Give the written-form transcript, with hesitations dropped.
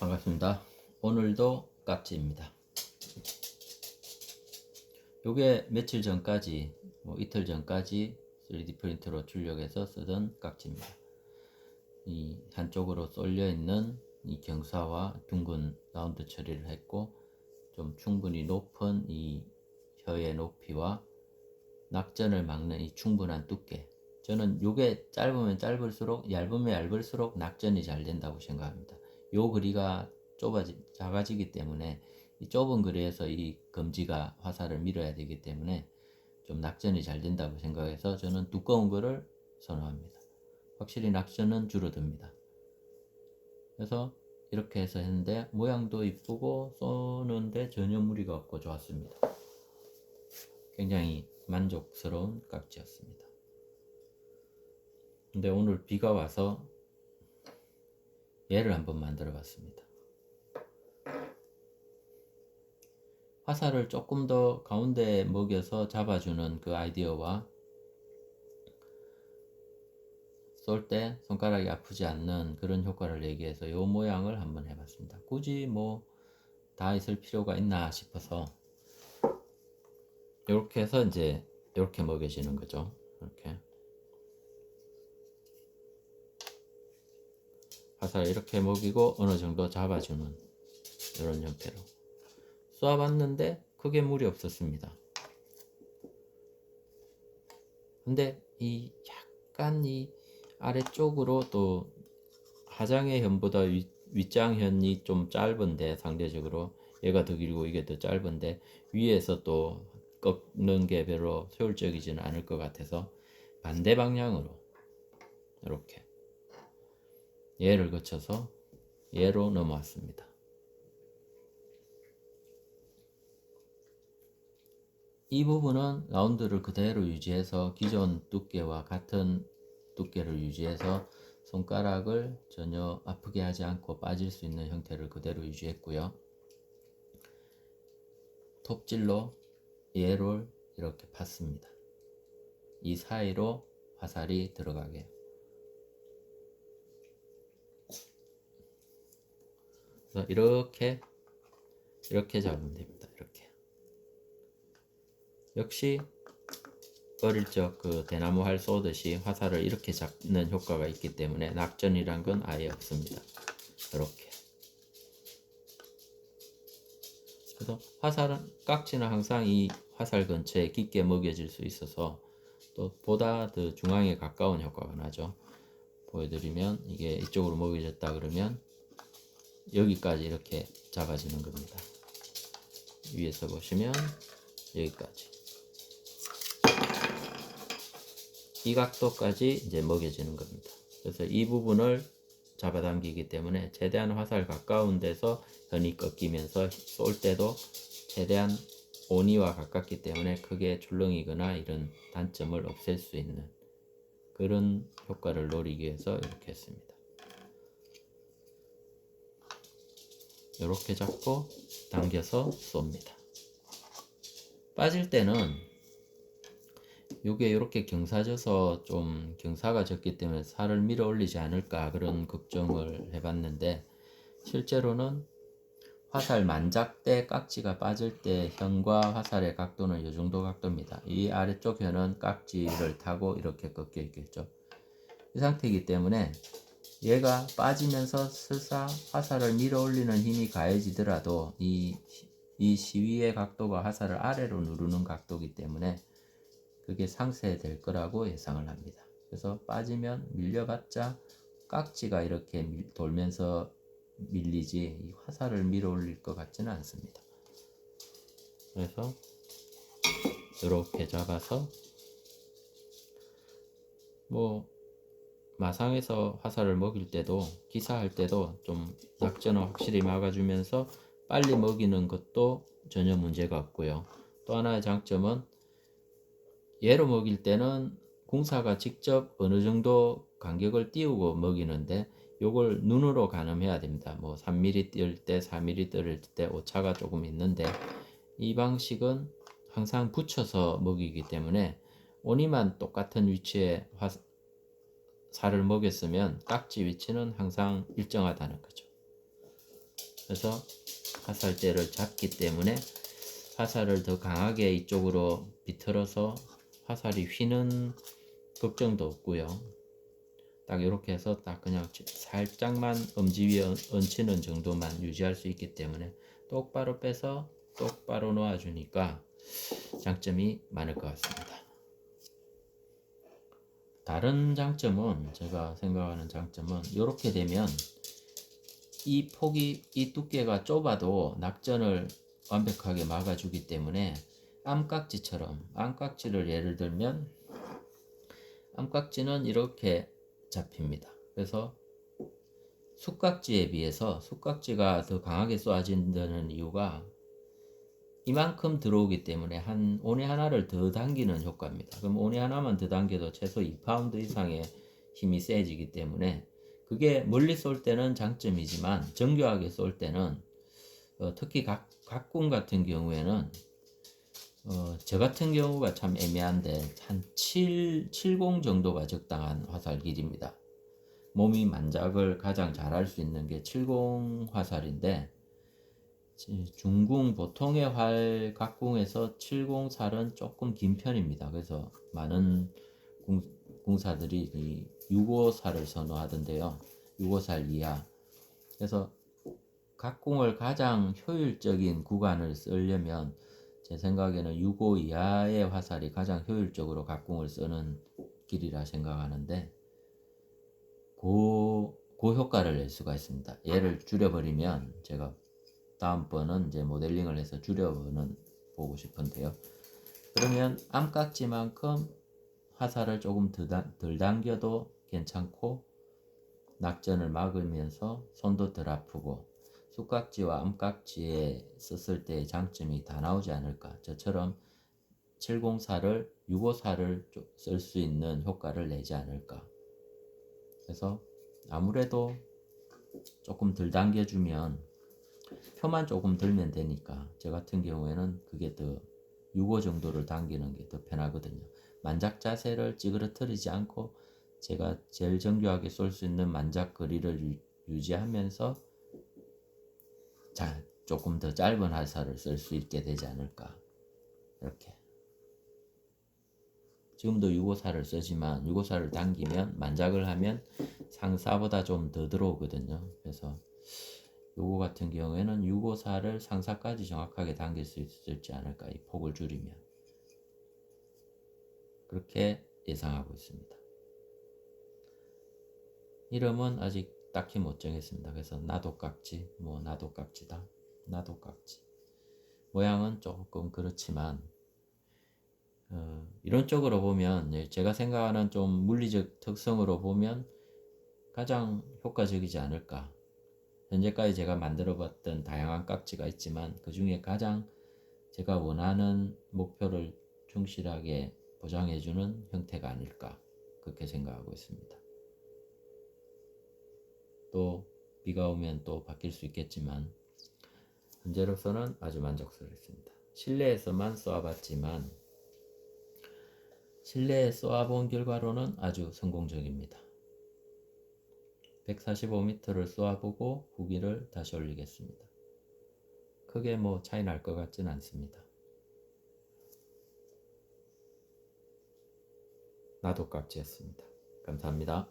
반갑습니다. 오늘도 깍지입니다. 요게 며칠 전까지 이틀 전까지 3D 프린터로 출력해서 쓰던 깍지입니다. 이 한쪽으로 쏠려 있는 이 경사와 둥근 라운드 처리를 했고, 좀 충분히 높은 이 혀의 높이와 낙전을 막는 이 충분한 두께. 저는 요게 짧으면 짧을수록, 얇으면 얇을수록 낙전이 잘 된다고 생각합니다. 요 거리가 작아지기 때문에 이 좁은 거리에서 이 검지가 화살을 밀어야 되기 때문에 좀 낙전이 잘 된다고 생각해서 저는 두꺼운 거를 선호합니다. 확실히 낙전은 줄어듭니다. 그래서 이렇게 해서 했는데 모양도 이쁘고 쏘는데 전혀 무리가 없고 좋았습니다. 굉장히 만족스러운 깍지였습니다. 근데 오늘 비가 와서 얘를 한번 만들어 봤습니다. 화살을 조금 더 가운데에 먹여서 잡아주는 그 아이디어와 쏠 때 손가락이 아프지 않는 그런 효과를 내기 위해서 이 모양을 한번 해봤습니다. 굳이 다 있을 필요가 있나 싶어서 이렇게 해서 이제 이렇게 먹여지는 거죠. 이렇게 화살 이렇게 먹이고 어느 정도 잡아주는 이런 형태로 쏘아봤는데 크게 무리 없었습니다. 근데 약간 이 아래쪽으로 또 하장의 현보다 윗장현이 좀 짧은데, 상대적으로 얘가 더 길고 이게 더 짧은데 위에서 또 꺾는 게 별로 효율적이지는 않을 것 같아서 반대 방향으로 이렇게 얘를 거쳐서 얘로 넘어왔습니다. 이 부분은 라운드를 그대로 유지해서 기존 두께와 같은 두께를 유지해서 손가락을 전혀 아프게 하지 않고 빠질 수 있는 형태를 그대로 유지했고요. 톱질로 얘를 이렇게 팠습니다. 이 사이로 화살이 들어가게. 그래서 이렇게 잡으면 됩니다. 이렇게. 역시 어릴 적 그 대나무 활 쏘듯이 화살을 이렇게 잡는 효과가 있기 때문에 낙전이란 건 아예 없습니다. 이렇게. 그래서 깍지는 항상 이 화살 근처에 깊게 먹여질 수 있어서 또 보다 더 중앙에 가까운 효과가 나죠. 보여드리면 이게 이쪽으로 먹여졌다 그러면 여기까지 이렇게 잡아지는 겁니다. 위에서 보시면 여기까지. 이 각도까지 이제 먹여지는 겁니다. 그래서 이 부분을 잡아당기기 때문에 최대한 화살 가까운 데서 현이 꺾이면서 쏠 때도 최대한 온이와 가깝기 때문에 크게 출렁이거나 이런 단점을 없앨 수 있는 그런 효과를 노리기 위해서 이렇게 했습니다. 이렇게 잡고 당겨서 쏩니다. 빠질 때는 이게 이렇게 경사져서 좀 경사가 졌기 때문에 살을 밀어 올리지 않을까 그런 걱정을 해봤는데, 실제로는 화살 만작 때 깍지가 빠질 때 현과 화살의 각도는 이 정도 각도입니다. 이 아래쪽 현은 깍지를 타고 이렇게 꺾여 있겠죠. 이 상태이기 때문에 얘가 빠지면서 설사 화살을 밀어 올리는 힘이 가해지더라도 이 시위의 각도가 화살을 아래로 누르는 각도이기 때문에 그게 상쇄될 거라고 예상을 합니다. 그래서 빠지면 밀려봤자 깍지가 이렇게 돌면서 밀리지 이 화살을 밀어 올릴 것 같지는 않습니다. 그래서 이렇게 잡아서 마상에서 화살을 먹일 때도 기사할 때도 좀 낙전을 확실히 막아주면서 빨리 먹이는 것도 전혀 문제가 없고요. 또 하나의 장점은 얘로 먹일 때는 궁사가 직접 어느 정도 간격을 띄우고 먹이는데 요걸 눈으로 가늠해야 됩니다. 3mm 띄울 때 4mm 띄울 때 오차가 조금 있는데 이 방식은 항상 붙여서 먹이기 때문에 온이만 똑같은 위치에 살을 먹였으면 깍지 위치는 항상 일정하다는 거죠. 그래서 화살대를 잡기 때문에 화살을 더 강하게 이쪽으로 비틀어서 화살이 휘는 걱정도 없고요. 딱 이렇게 해서 딱 그냥 살짝만 엄지 위에 얹히는 정도만 유지할 수 있기 때문에 똑바로 빼서 똑바로 놓아주니까 장점이 많을 것 같습니다. 다른 장점은, 제가 생각하는 장점은, 이렇게 되면 이 폭이, 이 두께가 좁아도 낙전을 완벽하게 막아주기 때문에 암깍지를 예를 들면 암깍지는 이렇게 잡힙니다. 그래서 숫깍지에 비해서 숫깍지가 더 강하게 쏘아진다는 이유가 이만큼 들어오기 때문에 한 오니 하나를 더 당기는 효과입니다. 그럼 오니 하나만 더 당겨도 최소 2파운드 이상의 힘이 세지기 때문에 그게 멀리 쏠 때는 장점이지만 정교하게 쏠 때는 특히 각군 같은 경우에는 저 같은 경우가 참 애매한데 한 70 정도가 적당한 화살 길입니다. 몸이 만작을 가장 잘할 수 있는 게 70 화살인데 중궁 보통의 활 각궁에서 70살은 조금 긴 편입니다. 그래서 많은 궁사들이 이 654를 선호하던데요. 654살 이하. 그래서 각궁을 가장 효율적인 구간을 쓰려면 제 생각에는 6.5 이하의 화살이 가장 효율적으로 각궁을 쓰는 길이라 생각하는데 그 효과를 낼 수가 있습니다. 얘를 줄여버리면, 제가 다음번은 이제 모델링을 해서 줄여보는 보고 싶은데요. 그러면 암깍지만큼 화살을 조금 덜 당겨도 괜찮고 낙전을 막으면서 손도 덜 아프고 숫깍지와 암깍지에 썼을 때의 장점이 다 나오지 않을까. 저처럼 704를 654를 쓸 수 있는 효과를 내지 않을까. 그래서 아무래도 조금 덜 당겨주면 표만 조금 들면 되니까 저 같은 경우에는 그게 더 6호 정도를 당기는 게 더 편하거든요. 만작 자세를 찌그러뜨리지 않고 제가 제일 정교하게 쏠 수 있는 만작 거리를 유지하면서 조금 더 짧은 화살을 쓸 수 있게 되지 않을까. 이렇게 지금도 654를 쓰지만 654를 당기면 만작을 하면 상사보다 좀 더 들어오거든요. 그래서 요거 같은 경우에는 654를 상사까지 정확하게 당길 수 있을지 않을까, 이 폭을 줄이면. 그렇게 예상하고 있습니다. 이름은 아직 딱히 못 정했습니다. 그래서 나도깍지, 나도깍지다, 나도깍지. 모양은 조금 그렇지만 이론적으로 보면, 제가 생각하는 좀 물리적 특성으로 보면 가장 효과적이지 않을까. 현재까지 제가 만들어 봤던 다양한 깍지가 있지만 그 중에 가장 제가 원하는 목표를 충실하게 보장해주는 형태가 아닐까, 그렇게 생각하고 있습니다. 또 비가 오면 또 바뀔 수 있겠지만 현재로서는 아주 만족스럽습니다. 실내에서만 쏘아봤지만 실내에 쏘아본 결과로는 아주 성공적입니다. 145m를 쏘아보고 후기를 다시 올리겠습니다. 크게 차이 날 것 같진 않습니다. 나도깍지였습니다. 감사합니다.